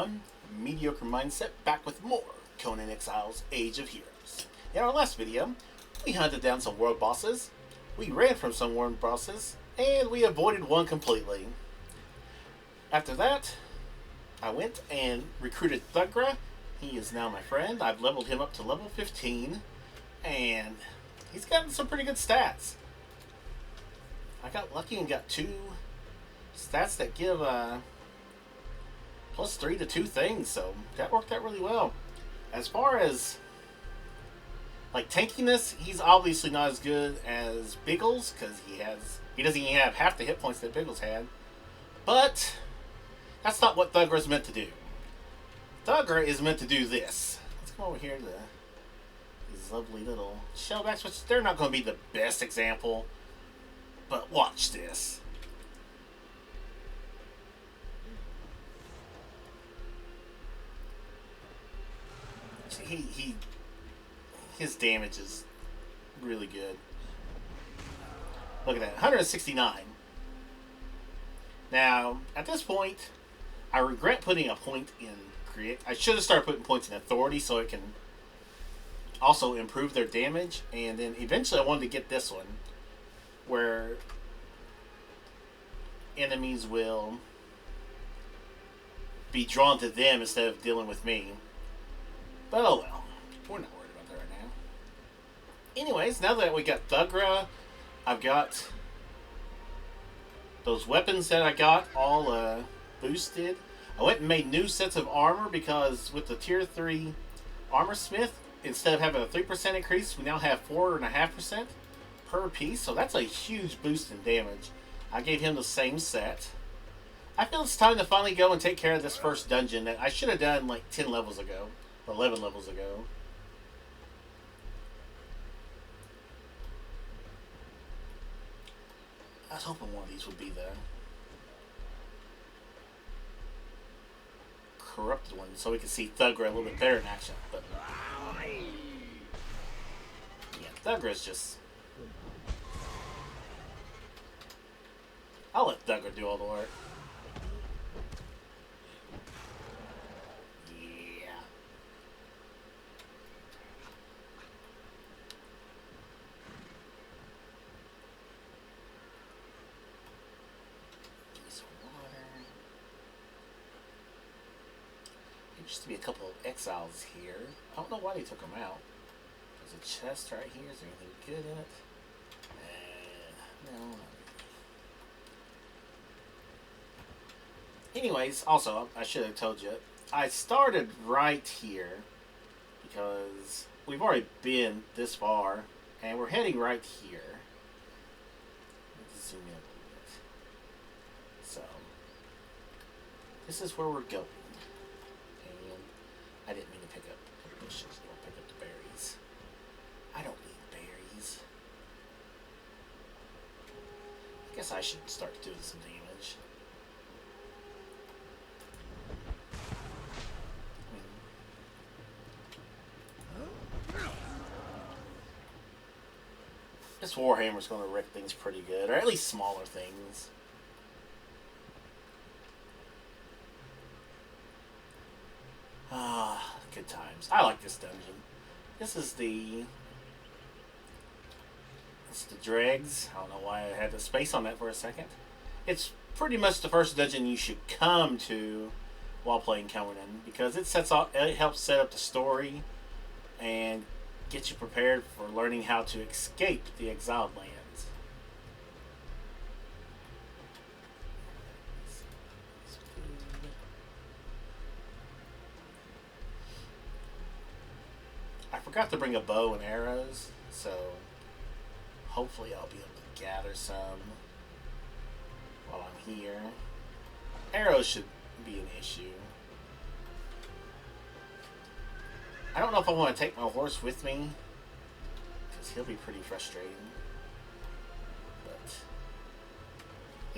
everyone, Mediocre Mindset back with more Conan Exiles Age of Heroes. In our last video, we hunted down some world bosses, we ran from some world bosses, and we avoided one completely. After that, I went and recruited Thugra. He is now my friend. I've leveled him up to level 15, and he's gotten some pretty good stats. I got lucky and got two stats that give +3 to 2 things, so that worked out really well. As far as like tankiness, he's obviously not as good as Biggles because he doesn't even have half the hit points that Biggles had. But that's not what Thugra is meant to do. Thugra is meant to do this. Let's come over here to these lovely little shellbacks, which they're not going to be the best example, but watch this. His damage is really good. Look at that, 169. Now, at this point, I regret putting a point in Grit. I should have started putting points in Authority so it can also improve their damage. And then eventually I wanted to get this one, where enemies will be drawn to them instead of dealing with me. But oh well, we're not worried about that right now. Anyways, now that we got Thugra, I've got those weapons that I got all boosted. I went and made new sets of armor because with the tier 3 armor smith, instead of having a 3% increase, we now have 4.5% per piece. So that's a huge boost in damage. I gave him the same set. I feel it's time to finally go and take care of this first dungeon that I should have done like 10 levels ago. 11 levels ago. I was hoping one of these would be the corrupted one so we could see Thugra a little bit better in action. But yeah, Thugra is just... I'll let Thugra do all the work. Used to be a couple of exiles here. I don't know why they took them out. There's a chest right here. Is there anything good in it? No. Anyways, also, I should have told you, I started right here because we've already been this far, and we're heading right here. Let's zoom in a little bit. So, this is where we're going. I didn't mean to pick up the bushes. Don't pick up the berries. I don't need berries. I guess I should start doing some damage. This Warhammer's going to wreck things pretty good, or at least smaller things. Good times. I like this dungeon. This is the Dregs. I don't know why I had the space on that for a second. It's pretty much the first dungeon you should come to while playing Conan because it helps set up the story and get you prepared for learning how to escape the Exiled Lands. I forgot to bring a bow and arrows, so hopefully I'll be able to gather some while I'm here. Arrows should be an issue. I don't know if I want to take my horse with me, because he'll be pretty frustrating. But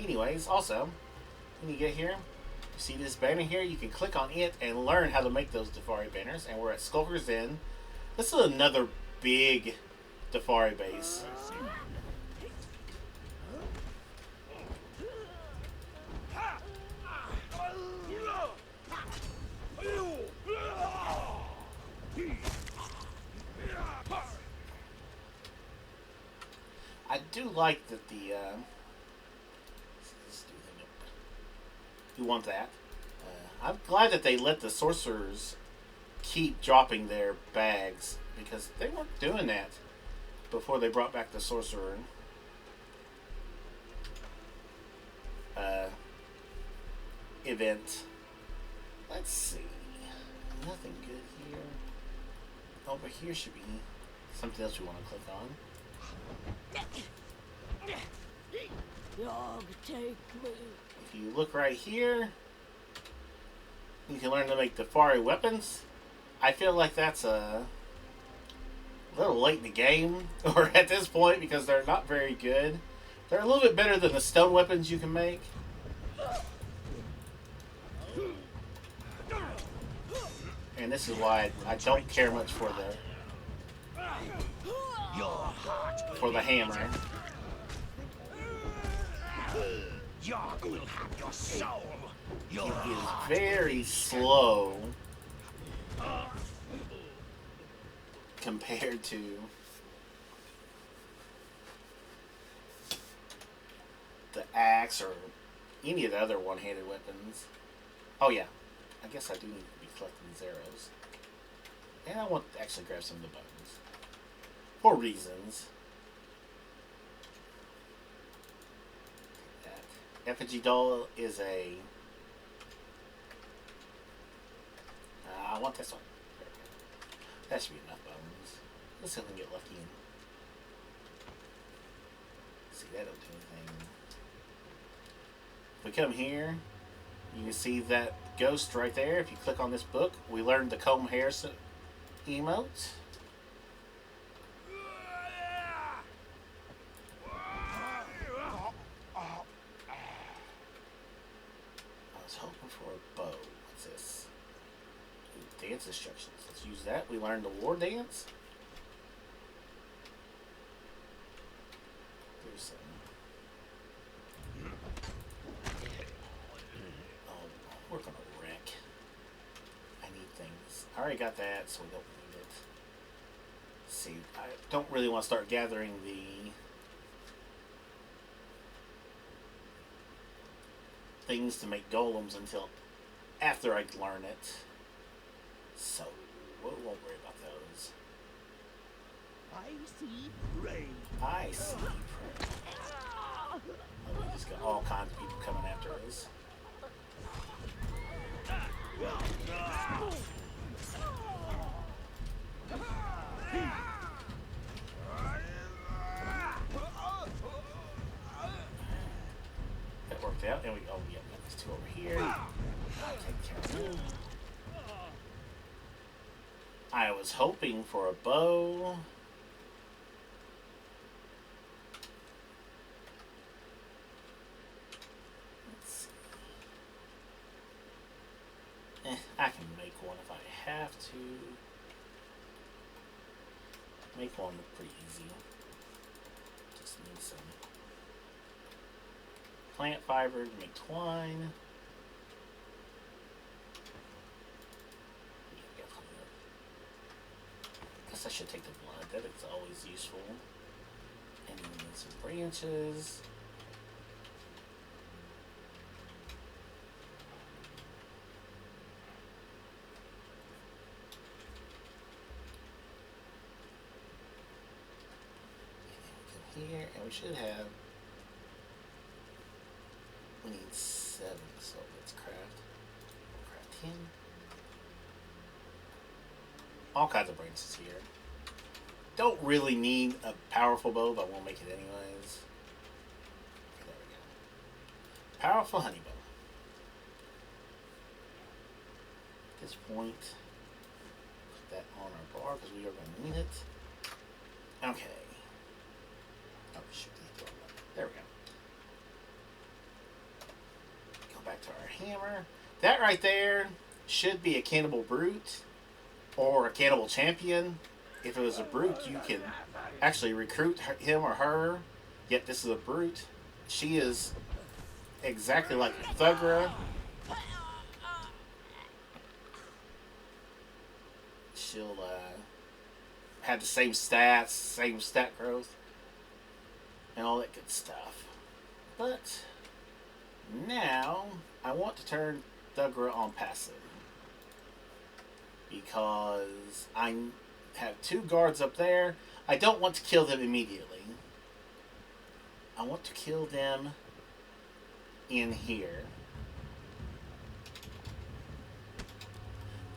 anyways, also, when you get here, you see this banner here, you can click on it and learn how to make those Dafari banners, and we're at Skulker's Inn. This is another big Dafari base. do like that the you want that. I'm glad that they let the sorcerers keep dropping their bags because they weren't doing that before they brought back the sorcerer event. Let's see. Nothing good here. Over here should be something else we want to click on. Dog, take me. If you look right here, you can learn to make Defari weapons. I feel like that's a little late in the game, or at this point, because they're not very good. They're a little bit better than the stone weapons you can make. And this is why I don't care much for the hammer. Yarg will have your soul. It is very slow compared to the axe or any of the other one-handed weapons. Oh yeah, I guess I do need to be collecting these arrows. And I want to actually grab some of the bones. For reasons. That effigy doll is a... I want this one. That should be enough bones. Let's see if we can get lucky. See, that don't do anything. If we come here, you can see that ghost right there. If you click on this book, we learned the comb hair emote. I was hoping for a bow. What's this? Ooh, dance instructions. Let's use that. We learned the war dance. There's some. Oh, we're gonna wreck. I need things. I already got that, so we don't need it. Let's see, I don't really want to start gathering the things to make golems until after I learn it. So, we won't worry about those. I see prey. I see prey. Oh, we just got all kinds of people coming after us. That worked out. And we, oh yeah, got these two over here. I'll take care of them. I was hoping for a bow. Let's see. I can make one if I have to. Make one look pretty easy. Just need some plant fiber to make twine. I should take the blood. That is always useful. And then we need some branches. And then we go here, and we should have. We need 7, so let's craft. We'll craft 10. All kinds of branches here. Don't really need a powerful bow, but we'll make it anyways. Okay, there we go. Powerful honey bow. At this point, put that on our bar because we are going to need it. Okay. Oh, shoot. There we go. Go back to our hammer. That right there should be a cannibal brute or a cannibal champion. If it was a brute, you can actually recruit him or her. Yet this is a brute. She is exactly like Thugra. She'll have the same stats, same stat growth. and all that good stuff. But now I want to turn Thugra on passive because I have 2 guards up there. I don't want to kill them immediately. I want to kill them in here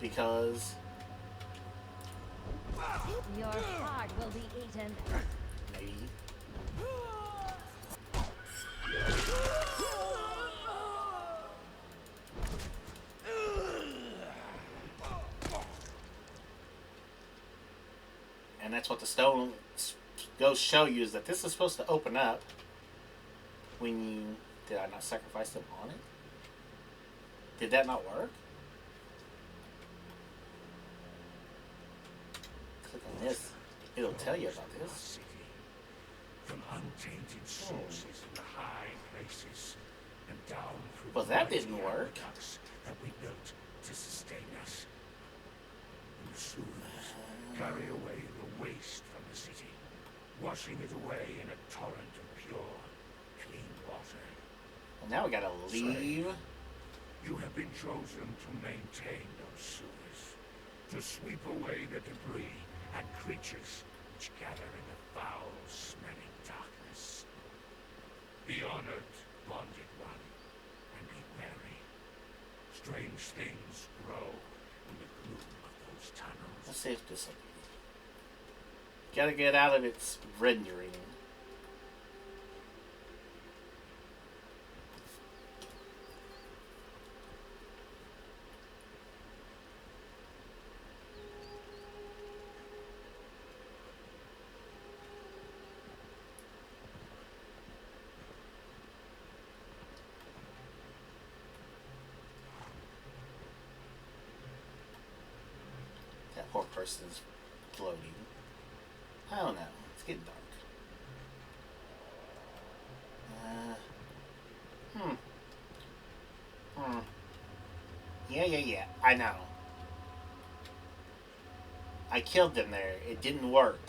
because Your heart will be eaten. maybe. And that's what the stone goes show you, is that this is supposed to open up when you... Did I not sacrifice them on it? Did that not work? Click on this. It'll tell you about this. City, from untainted sources in the high places, and down through Well, the that mighty didn't work. aqueducts that we built to sustain us. And the sewers carry away the waste from the city, washing it away in a torrent of pure, clean water. And now we gotta leave. You have been chosen to maintain those sewers, to sweep away the debris and creatures which gather in the foul-smelling darkness. Be honored, bonded one, and be wary. Strange things grow in the gloom of those tunnels. Let's see if this will be. Gotta get out of its rendering. That poor person's floating. I don't know. It's getting dark. Yeah. I know. I killed them there. It didn't work.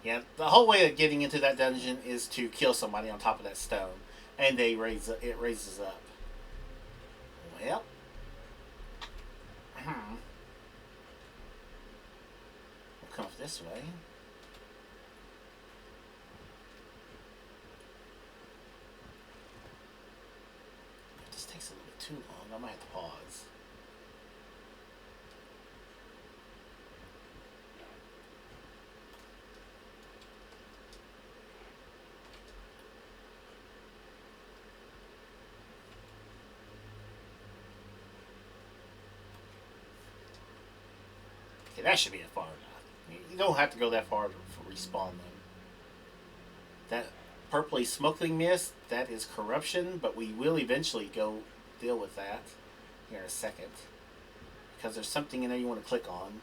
Yeah, the whole way of getting into that dungeon is to kill somebody on top of that stone, and it raises up. Well. We'll come up this way. This takes a little bit too long. I might have to pause. Okay, that should be far enough. You don't have to go that far to respawn them. That purpley smoking mist, that is corruption, but we will eventually go deal with that here in a second. Because there's something in there you want to click on.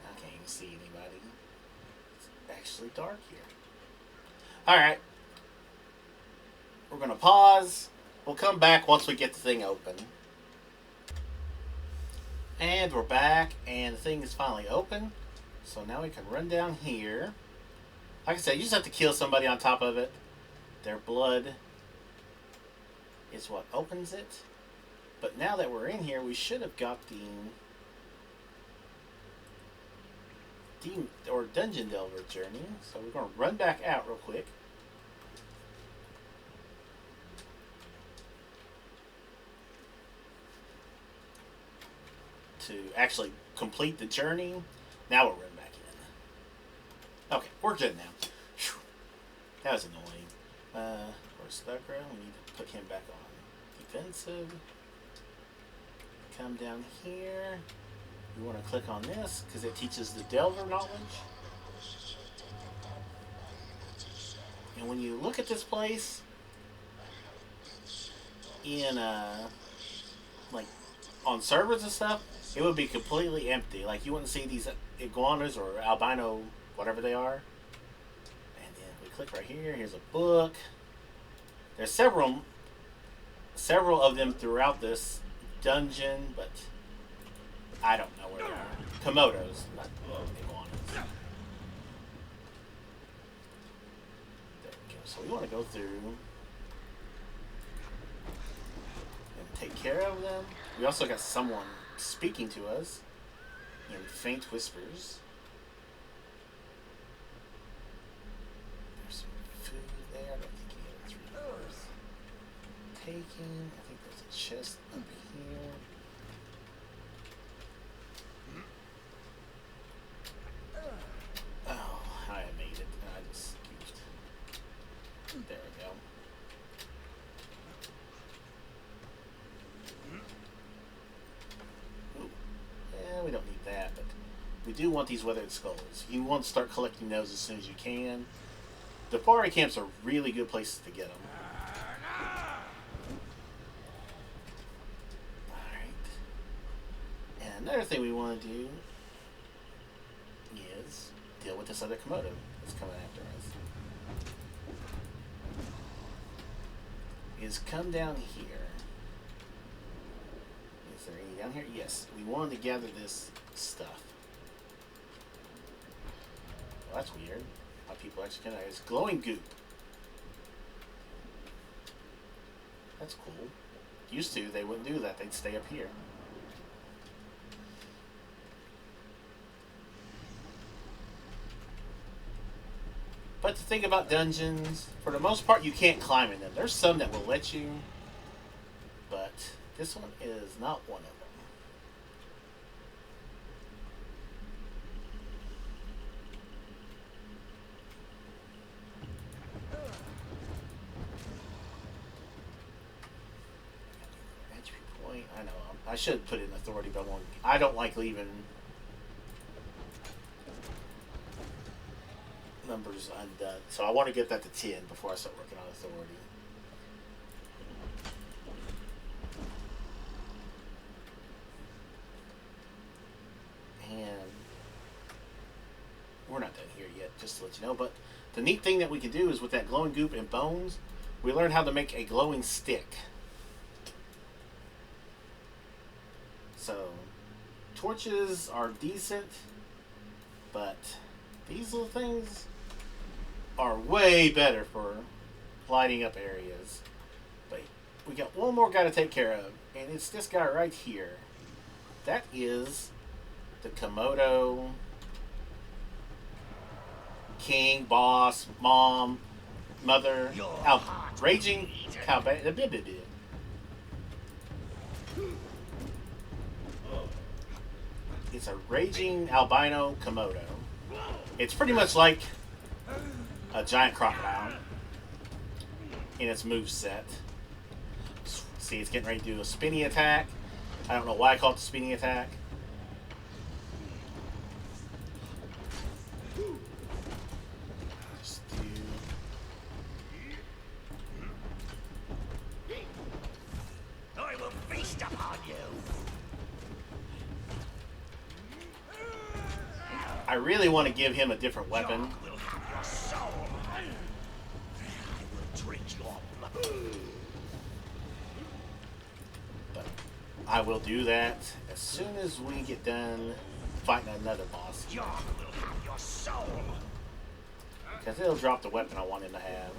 I can't even see anybody. It's actually dark here. Alright. We're going to pause. We'll come back once we get the thing open. And we're back, and the thing is finally open. So now we can run down here. Like I said, you just have to kill somebody on top of it. Their blood is what opens it. But now that we're in here, we should have got the Dungeon Delver journey. So we're going to run back out real quick. To actually complete the journey. Now we'll run back in. Okay, we're good now. Whew. That was annoying. Where's Thugra? We need to put him back on defensive. Come down here. You want to click on this because it teaches the Delver knowledge. And when you look at this place in like on servers and stuff, it would be completely empty. Like you wouldn't see these iguanas or albino whatever they are. And then we click right here. Here's a book. There's several of them throughout this dungeon, but I don't know where they are. Komodos, not iguanas. There we go. So we want to go through and take care of them. We also got someone speaking to us in faint whispers. There's some food there. I don't think he has 3 hours. Taking. I think there's a chest up here. Oh, I made it. I just goofed. There we go. Ooh. Yeah, we don't need that, but we do want these weathered skulls. You want to start collecting those as soon as you can. The party camps are really good places to get them. Another thing we want to do is deal with this other Komodo that's coming after us. Is come down here. Is there any down here? Yes. We wanted to gather this stuff. Well, that's weird. How people actually can. It's glowing goop. That's cool. Used to, they wouldn't do that. They'd stay up here. But the thing about dungeons, for the most part, you can't climb in them. There's some that will let you, but this one is not one of them. Entry point, I know. I should put in authority, but I don't like leaving numbers undone, so I want to get that to 10 before I start working on authority. And we're not done here yet, just to let you know, but the neat thing that we can do is with that glowing goop and bones, we learn how to make a glowing stick. So torches are decent, but these little things are way better for lighting up areas. But we got one more guy to take care of, and it's this guy right here. That is the Komodo king, boss, mom, mother, raging It's a raging albino Komodo. It's pretty much like a giant crocodile in its moveset. See, it's getting ready to do a spinny attack. I don't know why I call it the spinny attack. Just do... I will feast upon you. I really want to give him a different weapon. Will have your soul. I will drink your blood. But I will do that as soon as we get done fighting another boss. Your will have your soul. Because it'll drop the weapon I want him to have.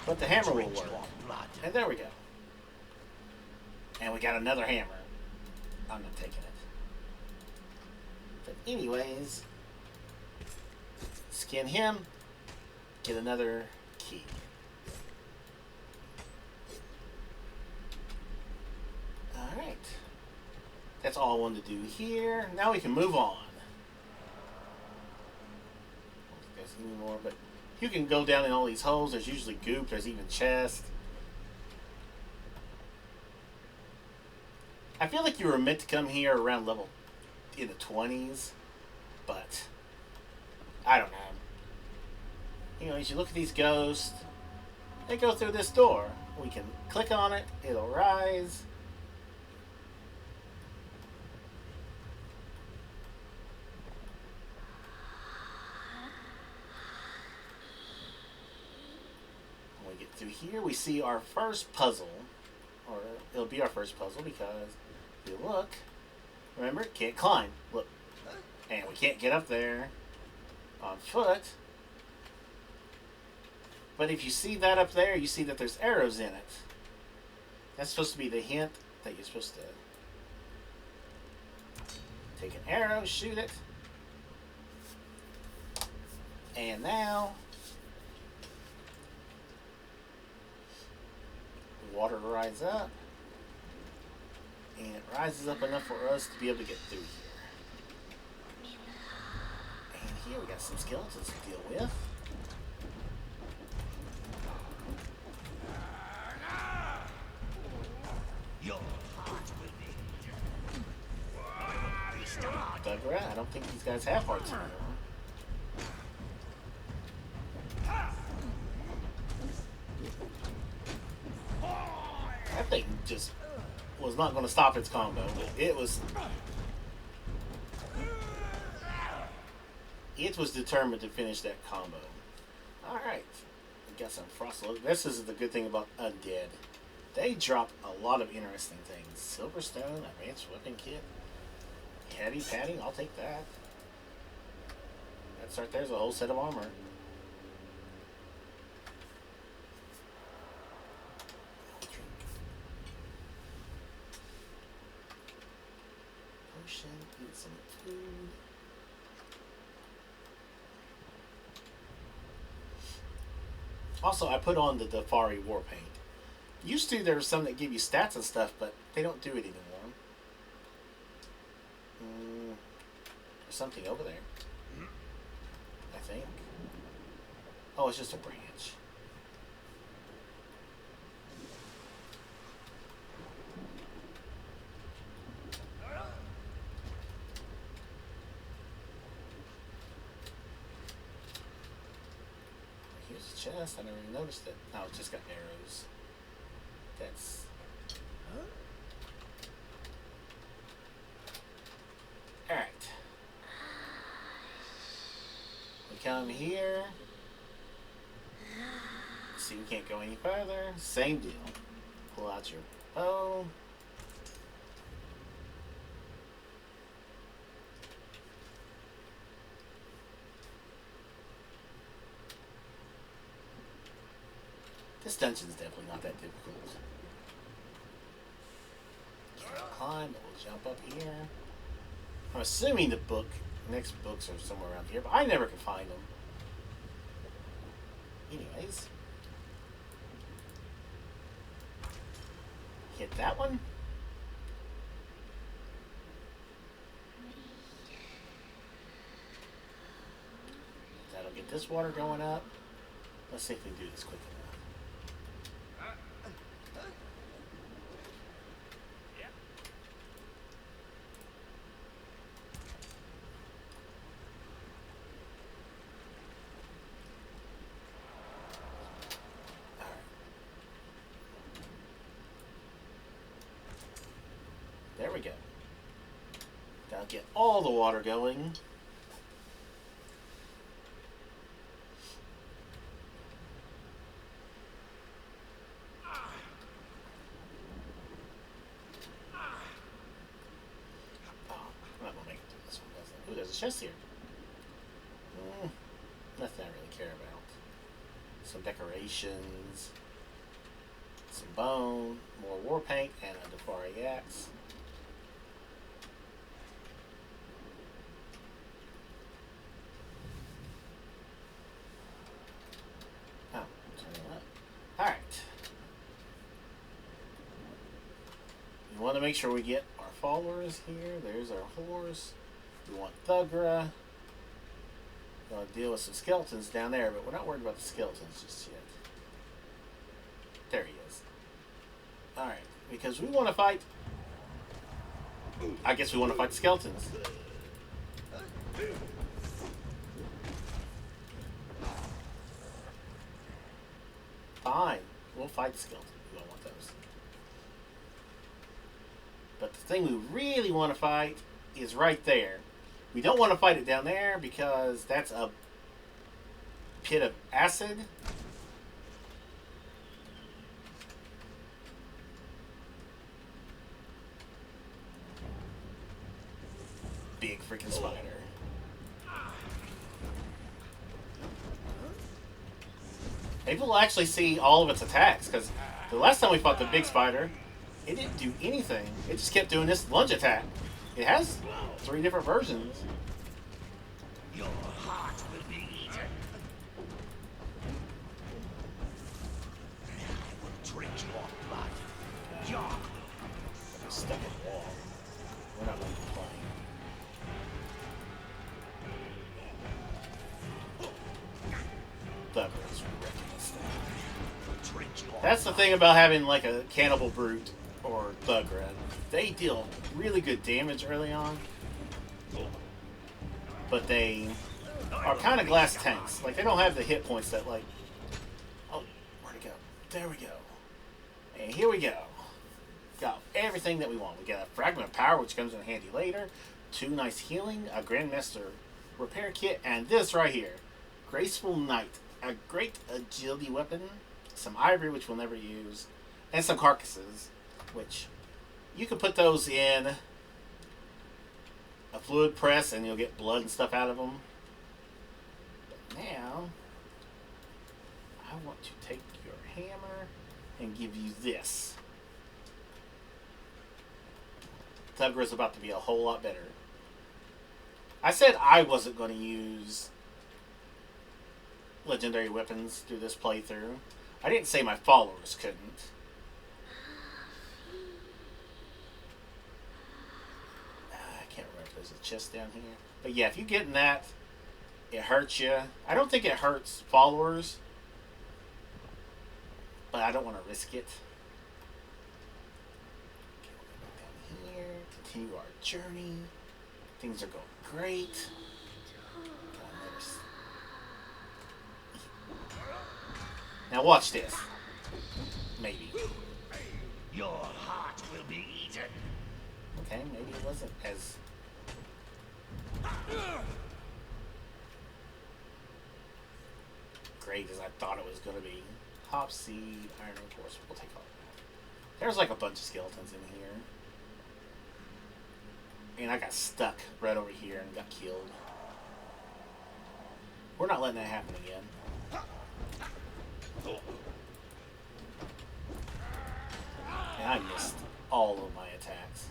But the hammer will work. And there we go. And we got another hammer. I'm not taking it. But anyways, skin him, get another key. Alright. That's all I wanted to do here. Now we can move on. I don't think there's any more, but you can go down in all these holes. There's usually goop. There's even chests. I feel like you were meant to come here around level in the 20s, but I don't know. You know, as you look at these ghosts, they go through this door. We can click on it, it'll rise. through here, we see our first puzzle. Or it'll be our first puzzle because if you look, remember, can't climb. Look. And we can't get up there on foot. But if you see that up there, you see that there's arrows in it. That's supposed to be the hint that you're supposed to take an arrow, shoot it. And now water rises up. And it rises up enough for us to be able to get through here. And here we got some skeletons to deal with. Thugra, I don't think these guys have hearts anymore. That thing just was not going to stop its combo. It was determined to finish that combo. Alright. We got some frost. This is the good thing about Undead. They drop a lot of interesting things. Silverstone, advanced weapon kit. Heavy padding, I'll take that. That's right, there's a whole set of armor. Potion, eat some food. Also, I put on the Dafari War Paint. Used to, there was some that give you stats and stuff, but they don't do it anymore. There's something over there. I think. Oh, it's just a branch. Here's a chest. I never even noticed it. Oh, it's just got arrows. That's... Alright. We come here. See, we can't go any further. Same deal. Pull out your bow. This dungeon's definitely not that difficult. Can't climb, but we'll jump up here. I'm assuming the next books are somewhere around here, but I never could find them. Anyways. Hit that one. That'll get this water going up. Let's see if we can do this quick enough. There we go. That'll get all the water going. Oh, I'm not gonna make it through this one, does it? Ooh, there's a chest here. Nothing I really care about. Some decorations. Some bone. More war paint and a Dafari axe. We want to make sure we get our followers here. There's our horse. We want Thugra. We want to deal with some skeletons down there, but we're not worried about the skeletons just yet. There he is. Alright, because we want to fight... I guess we want to fight the skeletons. Fine. We'll fight the skeletons. We don't want those. But the thing we really want to fight is right there. We don't want to fight it down there because that's a pit of acid. big freaking spider. Maybe we'll actually see all of its attacks, because the last time we fought the big spider, it didn't do anything. It just kept doing this lunge attack. It has 3 different versions. Your heart will be eaten. I will drink your blood. Your Stuck in the wall. We're not going to complain. Thugra's wrecking this thing. drink your That's the thing about having like a cannibal brute or Thugra. They deal really good damage early on, but they are kind of glass tanks. Like, they don't have the hit points that, like, oh, where'd it go? There we go. And here we go. Got everything that we want. We got a fragment of power, which comes in handy later. 2 nice healing, a Grandmaster repair kit, and this right here, Graceful Knight, a great agility weapon, some ivory, which we'll never use, and some carcasses, which you can put those in a fluid press and you'll get blood and stuff out of them. But now, I want to take your hammer and give you this. Thugra's about to be a whole lot better. I said I wasn't going to use legendary weapons through this playthrough. I didn't say my followers couldn't. I can't remember if there's a chest down here. But yeah, if you get in that, it hurts you. I don't think it hurts followers, but I don't want to risk it. Okay, we'll go down here, continue our journey. Things are going great. Now watch this. Maybe. Your heart will be eaten. Okay, maybe it wasn't as... great as I thought it was going to be. Hop seed, iron force. We'll take all that. There's like a bunch of skeletons in here. And I got stuck right over here and got killed. We're not letting that happen again. And I missed all of my attacks.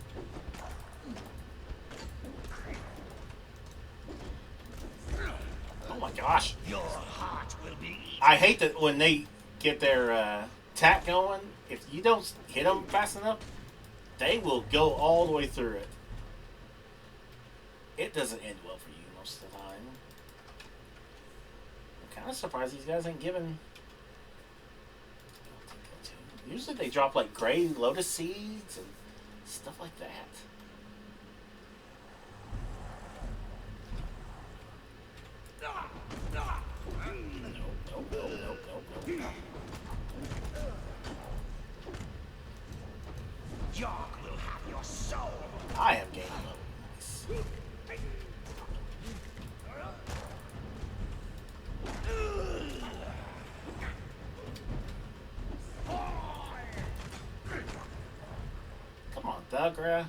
Oh my gosh. Your heart will be eaten. I hate that when they get their attack going, if you don't hit them fast enough, they will go all the way through it. It doesn't end well for you most of the time. I'm kind of surprised these guys ain't giving... Usually they drop like gray lotus seeds and stuff like that. Nope. York will have your soul. I have gained level. Nice. Come on, Thugra.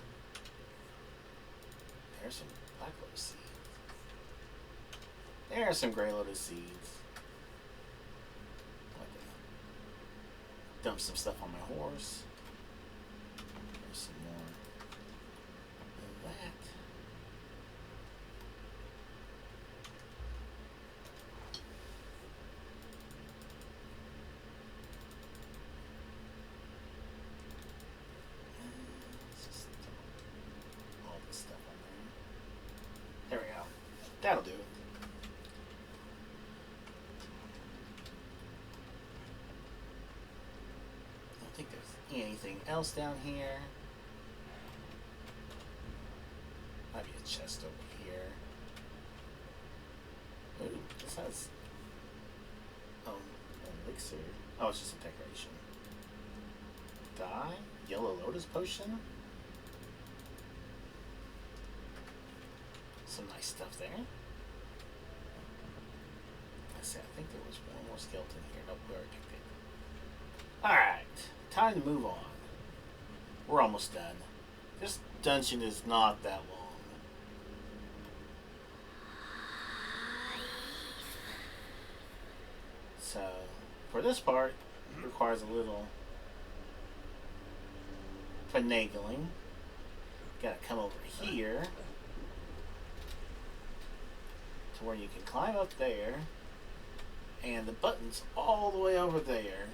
There's some black lotus seeds. There's some gray lotus seeds. Dump some stuff on my horse. There's some more of that. Just all this stuff on there. There we go. That'll do it. I don't think there's anything else down here. Might be a chest over here. Ooh, this has an elixir. Oh, it's just a decoration. Dye? Yellow lotus potion? Some nice stuff there. I think there was one more skeleton here. Nope, we already picked it. Alright, time to move on. We're almost done. This dungeon is not that long. for this part, it requires a little finagling. Gotta come over here to where you can climb up there, and the button's all the way over there.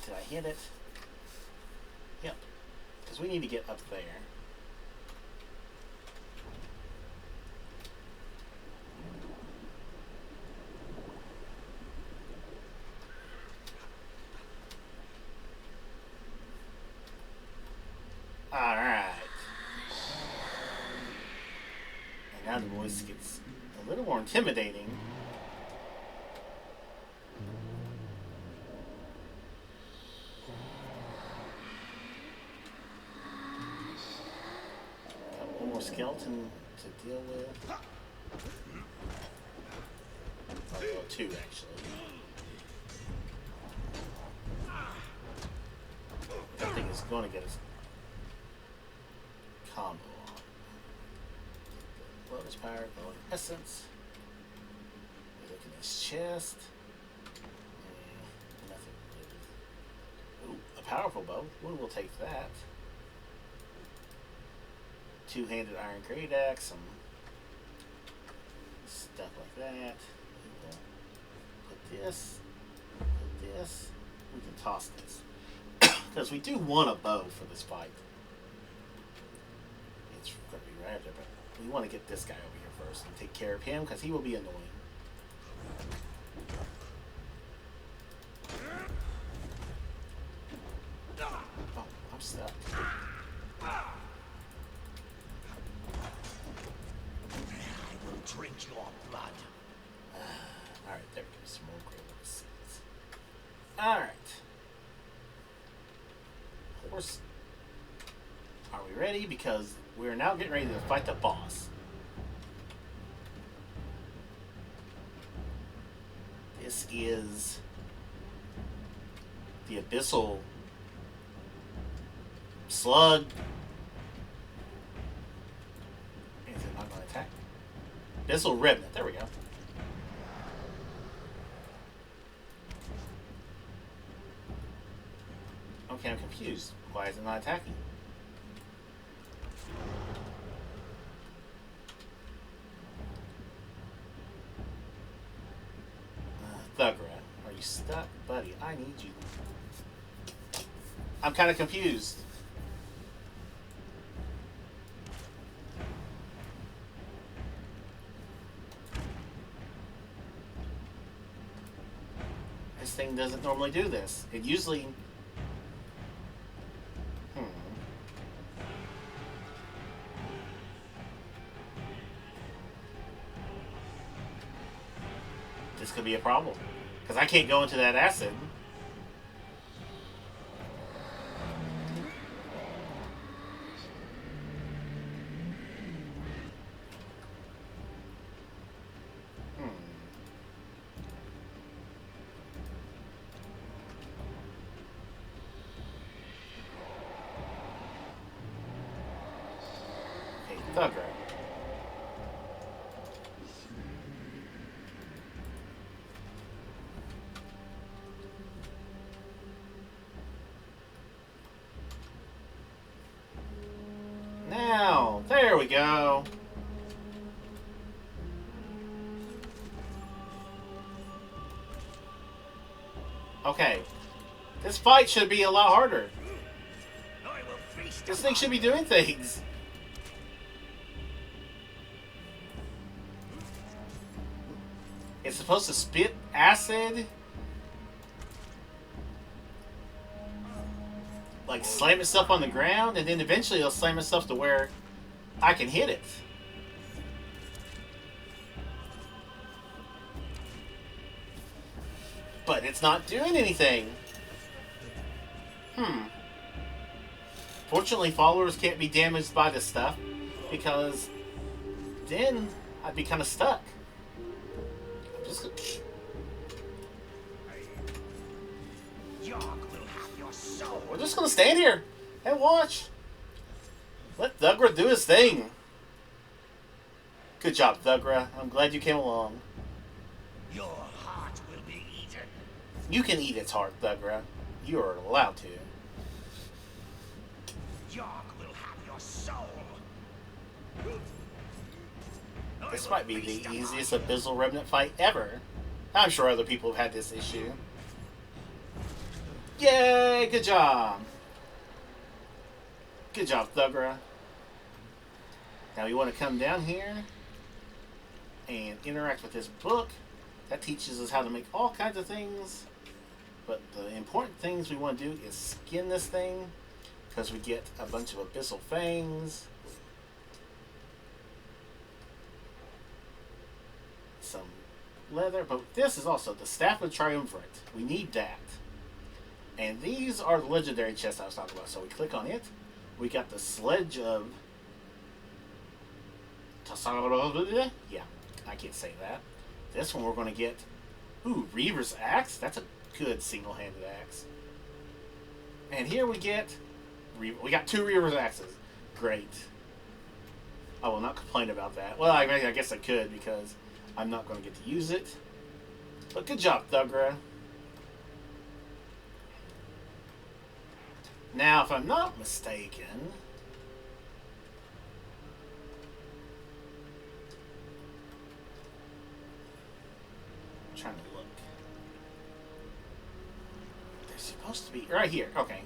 Did I hit it? Yep. Because we need to get up there. Alright. And now the voice gets a little more intimidating. Got one more skeleton to deal with. Oh, well, two actually. That thing is going to get us combo on. Lotus power, golden essence. We look in his chest. Nothing really. Ooh, a powerful bow. We'll take that. Two-handed iron great axe, some stuff like that. We'll put this. Put this. We can toss this. Because we do want a bow for this fight. It's going to be right there, but we want to get this guy over here first and take care of him because he will be annoying. Oh, I'm stuck. I will drink your blood. Alright, there we go. Some more great little seeds. Alright. Horse. Are we ready? Because we're now getting ready to fight the boss. This is the Abyssal Slug. Is it not going to attack? Abyssal Remnant. There we go. Okay, I'm confused. Why is it not attacking? Thugra, are you stuck? Buddy, I need you. I'm kind of confused. This thing doesn't normally do this. It usually... This could be a problem. Because I can't go into that acid. Okay, Thugra. Now, there we go. Okay. This fight should be a lot harder. This thing should be doing things. It's supposed to spit acid. Like slam itself on the ground, and then eventually it'll slam itself to where I can hit it. But it's not doing anything. Fortunately, followers can't be damaged by this stuff, because then I'd be kind of stuck. I'm just gonna... We're just gonna stand here and watch. Let Thugra do his thing. Good job, Thugra. I'm glad you came along. Your heart will be eaten. You can eat its heart, Thugra. You are allowed to. Yogg will have your soul. This might be the easiest Abyssal Remnant fight ever. I'm sure other people have had this issue. Yay! Good job! Good job, Thugra. Now we want to come down here and interact with this book. That teaches us how to make all kinds of things. But the important things we want to do is skin this thing, because we get a bunch of Abyssal Fangs. Some leather, but this is also the Staff of Triumvirate. We need that. And these are the legendary chests I was talking about. So we click on it. We got the Sledge of... Yeah, I can't say that. This one we're going to get... Ooh, Reaver's Axe. That's a good single-handed axe. And here we get... We got 2 Reaver's Axes. Great. I will not complain about that. Well, I guess I could, because I'm not going to get to use it. But good job, Thugra. Now, if I'm not mistaken... I'm trying to look. They're supposed to be... Right here, okay.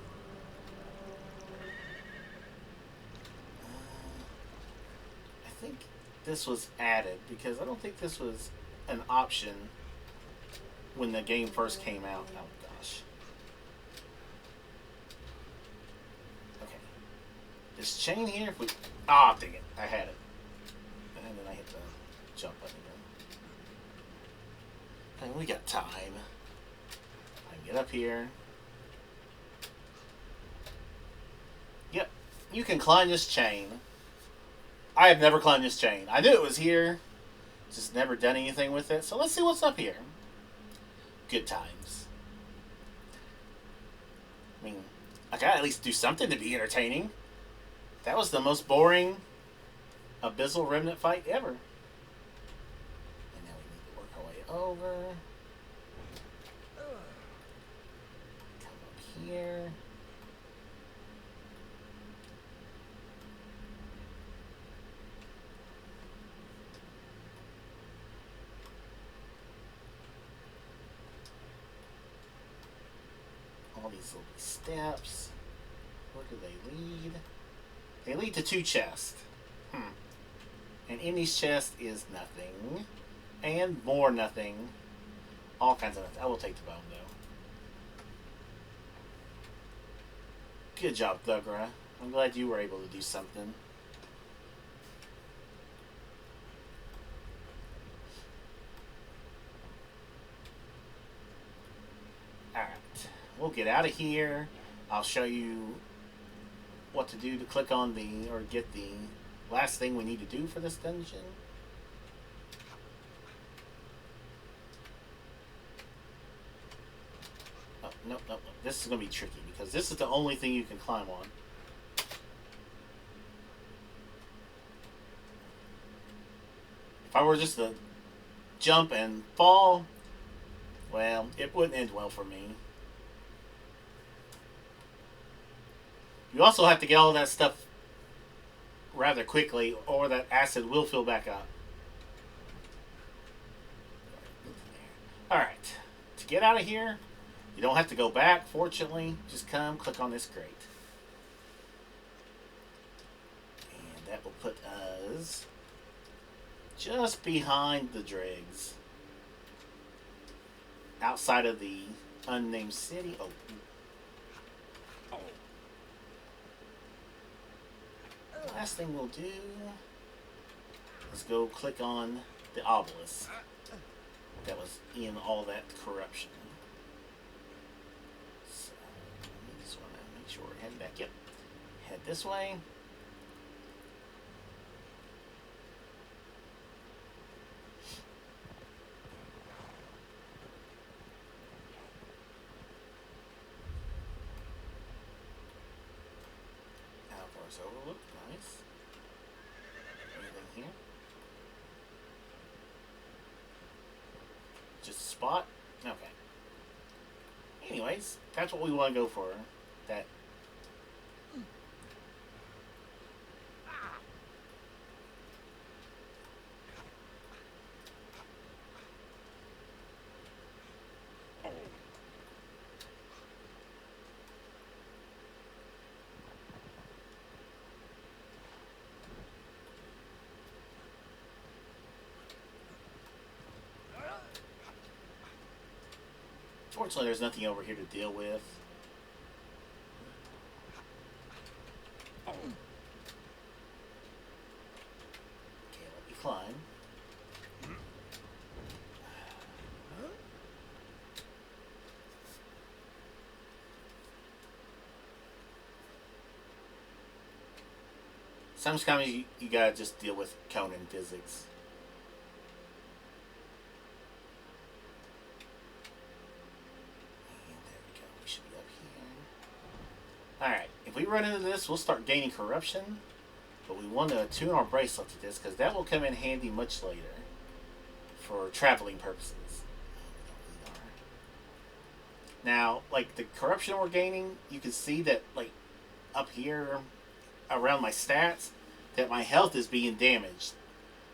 I think this was added, because I don't think this was an option when the game first came out. Oh, gosh. Okay. This chain here, if we... Ah, dang it. I had it. And then I hit the jump button again. And we got time. I can get up here. Yep. You can climb this chain. I have never climbed this chain. I knew it was here. Just never done anything with it. So let's see what's up here. Good times. I mean, I gotta at least do something to be entertaining. That was the most boring Abyssal Remnant fight ever. And now we need to work our way over. Come up here. All these little steps. Where do they lead? They lead to 2 chests. And in these chests is nothing. And more nothing. All kinds of nothing. I will take the bone, though. Good job, Thugra. I'm glad you were able to do something. Alright. We'll get out of here. I'll show you what to do to click on the, or get the last thing we need to do for this dungeon. Oh, nope, nope, nope. This is going to be tricky, because this is the only thing you can climb on. If I were just to jump and fall, well, it wouldn't end well for me. You also have to get all that stuff rather quickly, or that acid will fill back up. Alright. To get out of here, you don't have to go back, fortunately. Just come, click on this grate. And that will put us just behind the dregs. Outside of the unnamed city. Oh. Last thing we'll do is go click on the obelisk that was in all that corruption. So, we just want to make sure we're heading back. Yep. Head this way. Overlook, nice. Anything here? spot? Okay. Anyways, that's what we want to go for. That. Fortunately, there's nothing over here to deal with. Okay, let me climb. Sometimes you gotta just deal with Conan physics. And there we go. We should be up here. Alright, if we run into this, we'll start gaining corruption. But we want to attune our bracelet to this, because that will come in handy much later. For traveling purposes. Now, like, the corruption we're gaining, you can see that, like, up here around my stats, that my health is being damaged.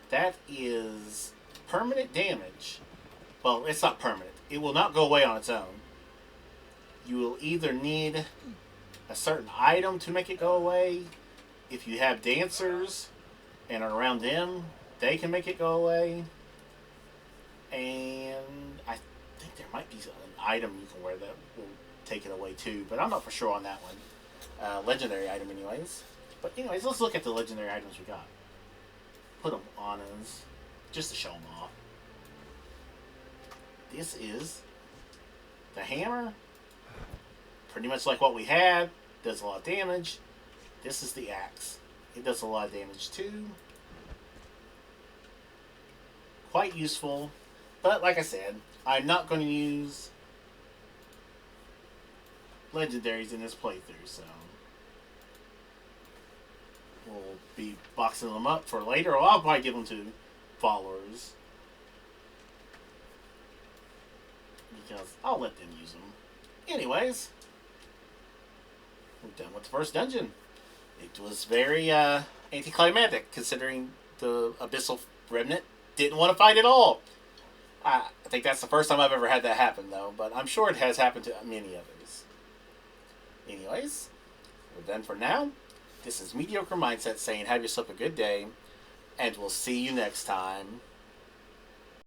That is permanent damage. Well, it's not permanent. It will not go away on its own. You will either need a certain item to make it go away. If you have dancers and are around them, they can make it go away. And I think there might be an item you can wear that will take it away too, but I'm not for sure on that one. Legendary item anyways. But anyways, let's look at the legendary items we got. Put them on us, just to show them off. This is the hammer. Pretty much like what we had. Does a lot of damage. This is the axe. It does a lot of damage too. Quite useful. But like I said, I'm not going to use legendaries in this playthrough, so we'll be boxing them up for later, or I'll probably give them to followers. Because I'll let them use them. Anyways, we're done with the first dungeon. It was very anticlimactic, considering the Abyssal Remnant didn't want to fight at all. I think that's the first time I've ever had that happen, though, but I'm sure it has happened to many others. Anyways, we're done for now. This is Mediocre Mindset saying have yourself a good day, and we'll see you next time.